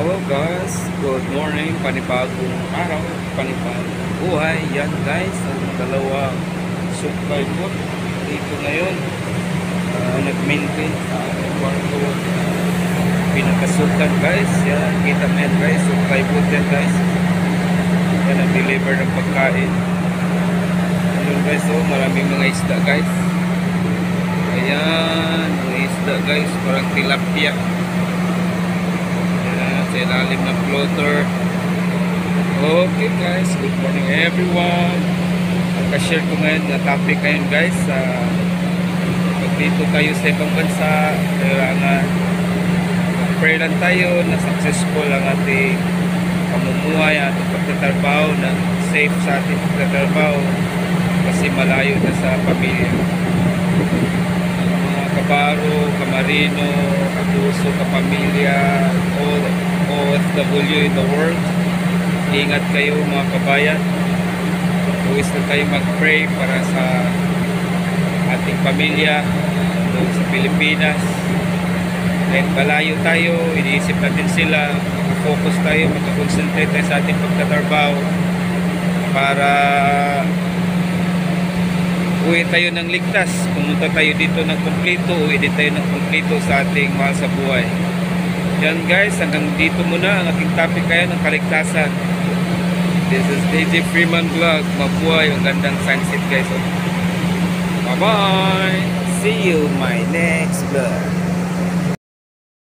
Hello guys, good morning, panibagong araw, panibagong buhay. Yan guys, ang dalawang subscriber dito ngayon nag-maintain sa kwarto pinakasultan guys. Yan, kita mo yan guys, subscriber yan guys. Yan ang deliver ng pagkain. Ayun guys, oh, maraming mga isda guys. Ayan, mga isda guys, parang tilapia sa ilalim ng floater. Okay guys, good morning everyone. Ang ka-share ko ngayon na topic ngayon guys, pag dito tayo sa ibang bansa, kailangan pray lang tayo na successful ang ating pamumuhay, ating pagtatrabaho, na safe sa ating pagtatrabaho kasi malayo na sa pamilya. Mga kabaro, kamarino, kapuso, kapamilya, OFW in the world, ingat kayo mga kabayan. Always na tayo mag-pray para sa ating pamilya doon sa Pilipinas. Kahit malayo tayo, iniisip natin sila, focus tayo, mag-concentrate tayo sa ating pagtatrabaho para uwi tayo ng ligtas. Pumunta tayo dito ng kumplito, uwi din tayo ng kumplito sa ating mahal sa buhay. Yan guys, hanggang dito muna ang ating topic kaya ng kaligtasan. This is DJ Freeman Vlog. Mabuhay, ang gandang sunset guys. Bye bye. See you my next vlog.